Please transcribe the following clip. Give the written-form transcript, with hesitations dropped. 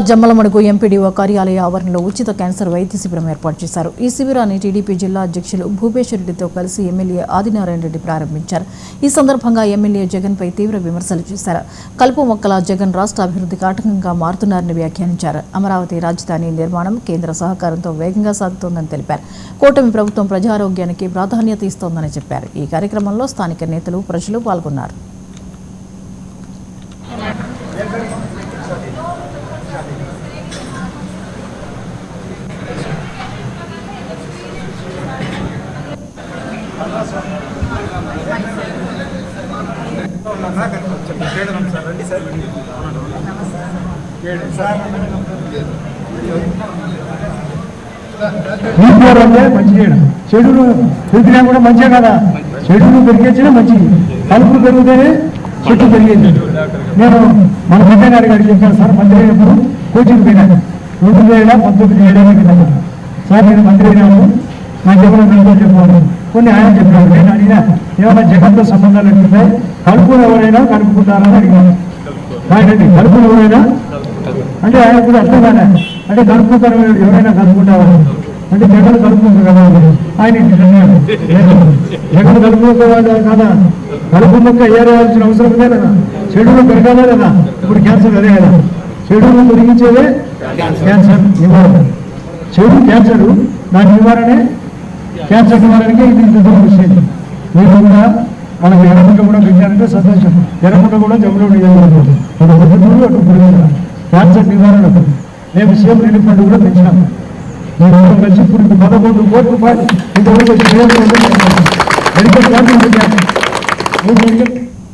Jammalamadugu MPDO కార్యాలయ ఆవరణలో ఉచిత క్యాన్సర్ వైద్య శిబిరం ఏర్పాటు చేశారు. ఈ శిబిరాన్ని టీడీపీ జిల్లా అధ్యక్షులు భూపేశ్వర్ రెడ్డితో కలిసి ఎమ్మెల్యే ఆదినారాయణ రెడ్డి ప్రారంభించారు. ఈ సందర్భంగా ఎమ్మెల్యే జగన్పై తీవ్ర విమర్శలు చేశారు. కలుపు మొక్కల జగన్ రాష్ట్ర అభివృద్ధికి ఆటంకంగా మారుతున్నారని వ్యాఖ్యానించారు. అమరావతి రాజధాని నిర్మాణం కేంద్ర సహకారంతో వేగంగా సాగుతోందని తెలిపారు. కూటమి ప్రభుత్వం ప్రజారోగ్యానికి ప్రాధాన్యత ఇస్తోందని చెప్పారు. ఈ కార్యక్రమంలో స్థానిక నేతలు, ప్రజలు పాల్గొన్నారు. చెడులు పెరిగినా కూడా మంచిగా కదా, చెడులు పెరిగేచ్చినా మంచిది, కలుపు పెరిగితేనే చెట్టు పెరిగేది. నేను మన వెంకయ్య గారికి చెప్పాను సార్, మంత్రి అయినప్పుడు కోచింగ్ పోయినాను 2019 సార్, నేను మంత్రి అయినాను, నాకు ఎవరైనా చెప్పాను, కొన్ని ఆయన చెప్పాను. నేను అడిగినా ఏమైనా జగన్తో సంబంధాలు ఉంటాయి, కలుపులు ఎవరైనా కలుపుకుంటారని అడిగాను. ఆయనండి కలుపులు ఎవరైనా అంటే ఆయన కూడా అర్థం కాలే, అంటే కలుపుకుంటారు ఎవరైనా కలుపుకుంటారు అంటే జగన్ కలుపుకుంటారు కదా ఆయన. జగన్ కలుపుకోవాలి కదా, కలుపు మొక్క ఏరేయాల్సిన అవసరం ఉందే కదా, చెడులు పెరగాలే కదా. ఇప్పుడు క్యాన్సర్ అదే కదా, చెడులు పెరిగించేదే క్యాన్సర్ నివారణ. చెడు క్యాన్సర్, దాని నివారణే క్యాన్సర్ నివారణకే ఇది ఇంత విషయం. మీరు కూడా మనకు ఎర్రకుంట కూడా పెట్టారంటే సంతోషం. ఎర్రకుంట కూడా జమ్మలో అటు క్యాన్సర్ నివారణకు మేము సీఎం రిలీఫ్ ఫండ్ కూడా పెంచినాము. మీరు కలిసి ఇప్పుడు 11 కోట్ల రూపాయలు ఇంతవరకు మెడికల్ క్యాంప్